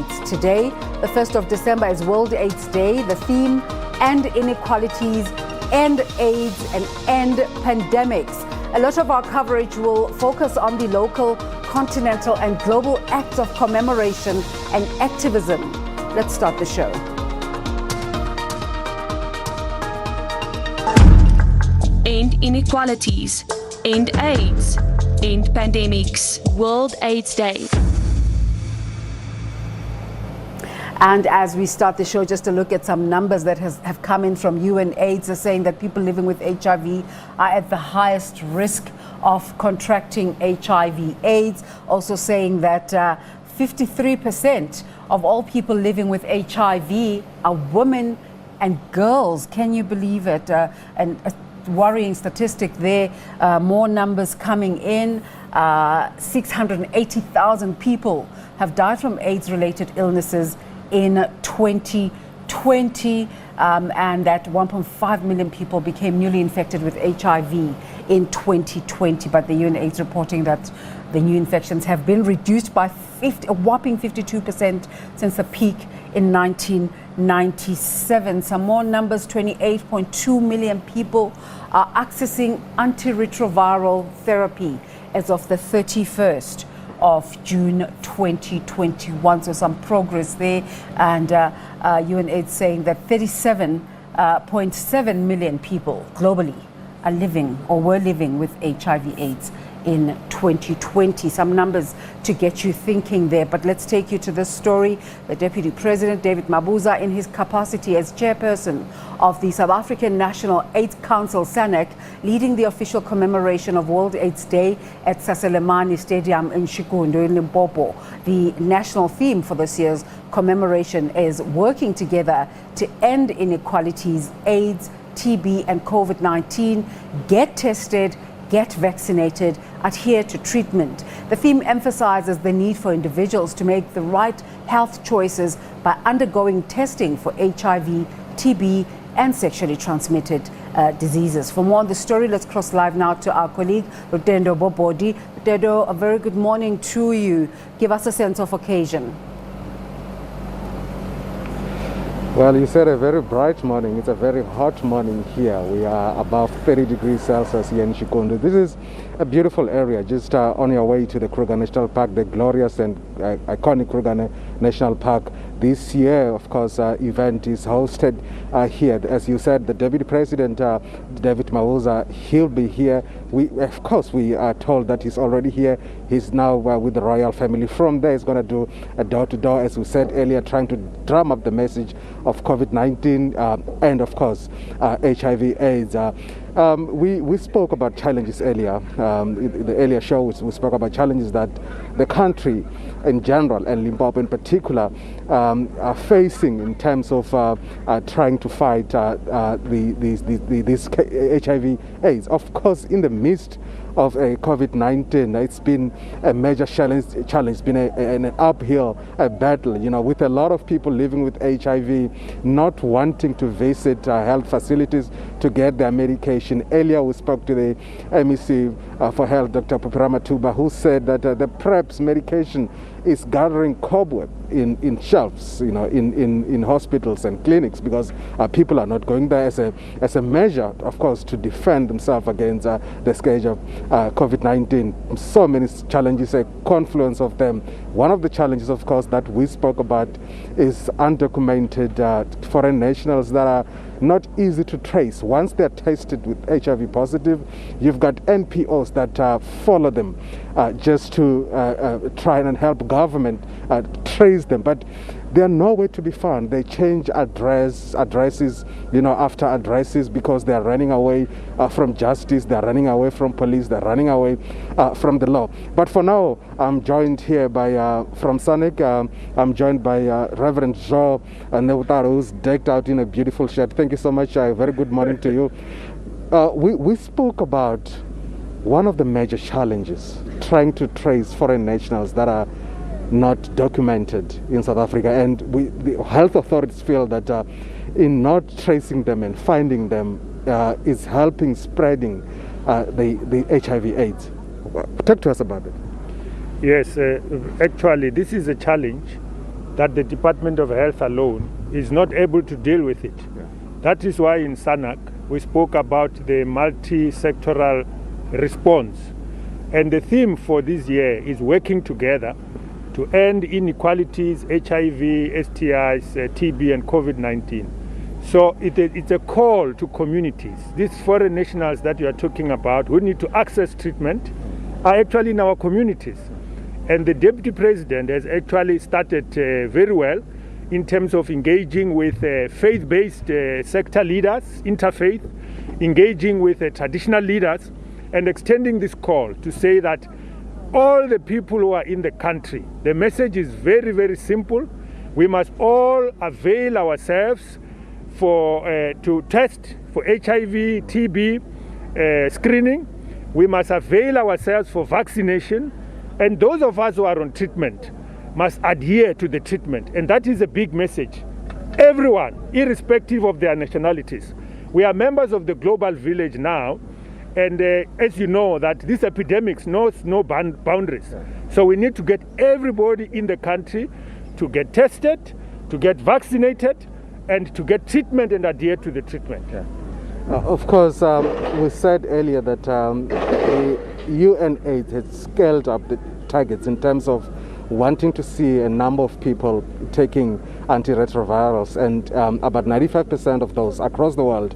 AIDS. Today, the 1st of December, is World AIDS Day. The theme: End Inequalities, End AIDS, and End Pandemics. A lot of our coverage will focus on the local, continental, and global acts of commemoration and activism. Let's start the show. End inequalities, end AIDS, end pandemics, World AIDS Day. And as we start the show, just to look at some numbers that have come in from UNAIDS, are saying that people living with HIV are at the highest risk of contracting HIV/AIDS. Also saying that 53% of all people living with HIV are women and girls. Can you believe it? And a worrying statistic there. More numbers coming in. 680,000 people have died from AIDS-related illnesses in 2020, and that 1.5 million people became newly infected with HIV in 2020. But the UNAIDS reporting that the new infections have been reduced by a whopping 52% since the peak in 1997. Some more numbers: 28.2 million people are accessing antiretroviral therapy as of the 31st of June 2021. So some progress there. And UNAIDS saying that 37.7 million people globally are living or were living with HIV/AIDS in 2020. Some numbers to get you thinking there. But let's take you to this story. The Deputy President, David Mabuza, in his capacity as chairperson of the South African National AIDS Council, SANAC, leading the official commemoration of World AIDS Day at Saselemani Stadium in Shikundo in Limpopo. The national theme for this year's commemoration is working together to end inequalities, AIDS, TB, and COVID-19. Get tested, get vaccinated, adhere to treatment. The theme emphasizes the need for individuals to make the right health choices by undergoing testing for HIV, TB, and sexually transmitted diseases. For more on the story, let's cross live now to our colleague, Lutendo Bobodi. Lutendo, a very good morning to you. Give us a sense of occasion. Well, you said a very bright morning. It's a very hot morning here. We are above 30 degrees Celsius here in Shikondo. This is a beautiful area just on your way to the Kruger National Park, the glorious and iconic Kruger National Park. This year, of course, event is hosted here. As you said, the Deputy President, David Mabuza, he'll be here. We are told that he's already here. He's now with the royal family. From there, he's going to do a door-to-door, as we said earlier, trying to drum up the message of COVID-19 and, of course, HIV/AIDS. We spoke about challenges earlier. In the earlier show, we spoke about challenges that the country in general and Limpopo in particular are facing in terms of trying to fight this HIV/AIDS. Of course, in the midst of COVID-19, it's been a major challenge. It's been an uphill battle, with a lot of people living with HIV not wanting to visit health facilities to get their medication. Earlier, we spoke to the MEC for Health, Dr. Popirama Tuba, who said that the PrEP's medication is gathering cobweb in shelves, in hospitals and clinics, because people are not going there as a measure, of course, to defend themselves against the scourge of COVID-19. So many challenges, a confluence of them. One of the challenges, of course, that we spoke about is undocumented foreign nationals that are not easy to trace. Once they're tested with HIV positive, you've got NPOs that follow them just to try and help government trace them. But they are nowhere to be found. They change addresses, after addresses, because they are running away from justice, they are running away from police, they are running away from the law. But for now, I'm joined here by from SANAC. I'm joined by Rev Zwoitwaho Nevhutalu, who's decked out in a beautiful shirt. Thank you so much. Very good morning to you. We spoke about one of the major challenges, trying to trace foreign nationals that are not documented in South Africa, and the health authorities feel that in not tracing them and finding them is helping spreading the HIV/AIDS. Talk to us about it. Yes, actually this is a challenge that the Department of Health alone is not able to deal with it. Yeah. That is why in SANAC we spoke about the multi-sectoral response. And the theme for this year is working together to end inequalities, HIV, STIs, TB and COVID-19. So it's a call to communities. These foreign nationals that you are talking about who need to access treatment are actually in our communities. And the Deputy President has actually started very well in terms of engaging with faith-based sector leaders, interfaith, engaging with traditional leaders, and extending this call to say that all the people who are in the country, the message is very, very simple. We must all avail ourselves to test for HIV, TB screening. We must avail ourselves for vaccination. And those of us who are on treatment must adhere to the treatment. And that is a big message. Everyone, irrespective of their nationalities. We are members of the global village now. And as you know, that this epidemic knows no boundaries. So we need to get everybody in the country to get tested, to get vaccinated, and to get treatment and adhere to the treatment. Yeah. Of course, we said earlier that the UNAIDS has scaled up the targets in terms of wanting to see a number of people taking antiretrovirals, and about 95% of those across the world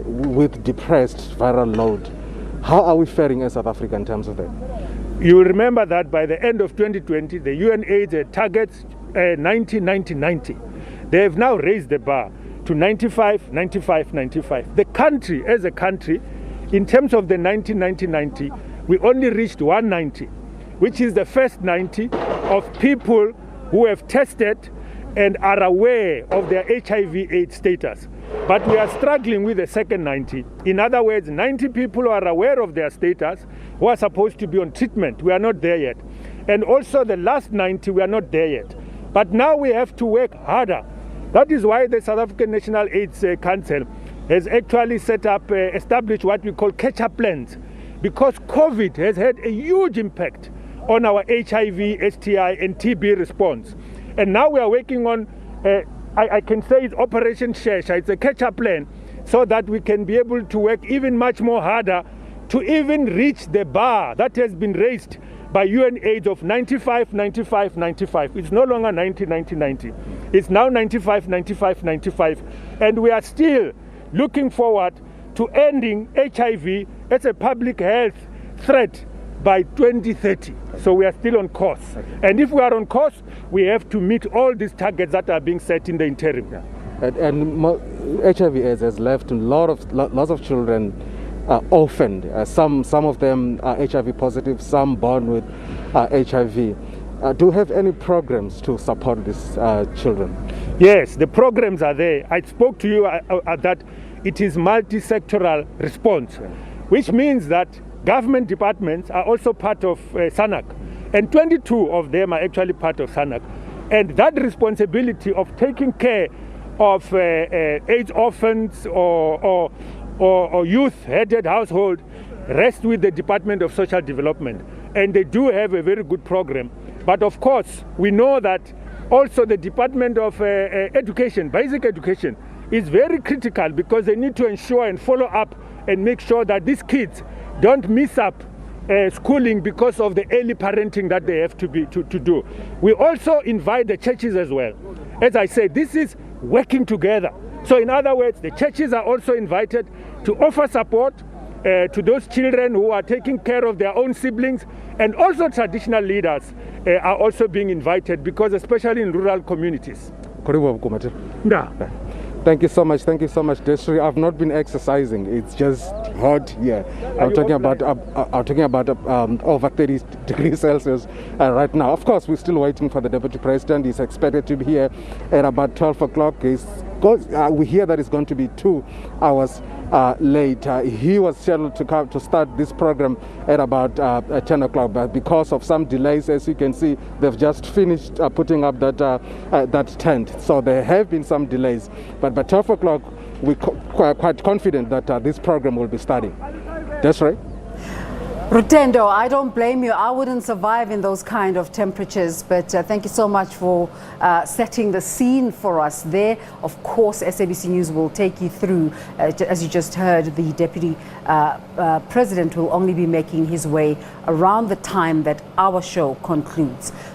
with depressed viral load. How are we faring as South Africa in terms of that? You will remember that by the end of 2020, the UNAIDS targets 90. They have now raised the bar to 95. The country, as a country, in terms of the 90, we only reached 190, which is the first 90 of people who have tested and are aware of their HIV/AIDS status. But we are struggling with the second 90. In other words, 90 people who are aware of their status, who are supposed to be on treatment. We are not there yet. And also the last 90, we are not there yet. But now we have to work harder. That is why the South African National AIDS Council has actually established what we call catch-up plans, because COVID has had a huge impact on our HIV, STI, and TB response. And now we are working on, I can say it's Operation Shesha, it's a catch-up plan, so that we can be able to work even much more harder to even reach the bar that has been raised by UNAIDS of 95. It's no longer 90. It's now 95. And we are still looking forward to ending HIV as a public health threat by 2030. So we are still on course. And if we are on course, we have to meet all these targets that are being set in the interim. Yeah. And HIV/AIDS has left lots of children orphaned. Some of them are HIV positive, some born with HIV. Do you have any programs to support these children? Yes, the programs are there. I spoke to you that it is multi-sectoral response, which means that government departments are also part of SANAC, and 22 of them are actually part of SANAC. And that responsibility of taking care of AIDS orphans or youth-headed household rests with the Department of Social Development. And they do have a very good program. But of course, we know that also the Department of Education, basic education, is very critical, because they need to ensure and follow up and make sure that these kids don't miss up schooling because of the early parenting that they have to do. We also invite the churches as well. As I said, this is working together. So in other words, the churches are also invited to offer support to those children who are taking care of their own siblings, and also traditional leaders are also being invited, because especially in rural communities. Yeah. Thank you so much, Desri. I've not been exercising. It's just hot here. I'm talking about over 30 degrees Celsius right now. Of course, we're still waiting for the Deputy President. He's expected to be here at about 12 o'clock. We hear that it's going to be 2 hours late. He was scheduled to start this program at about 10 o'clock, but because of some delays, as you can see, they've just finished putting up that tent. So there have been some delays, but by 12 o'clock, we're quite confident that this program will be starting. That's right. Rutendo, I don't blame you. I wouldn't survive in those kind of temperatures, but thank you so much for setting the scene for us there. Of course, SABC News will take you through, as you just heard, the Deputy President will only be making his way around the time that our show concludes.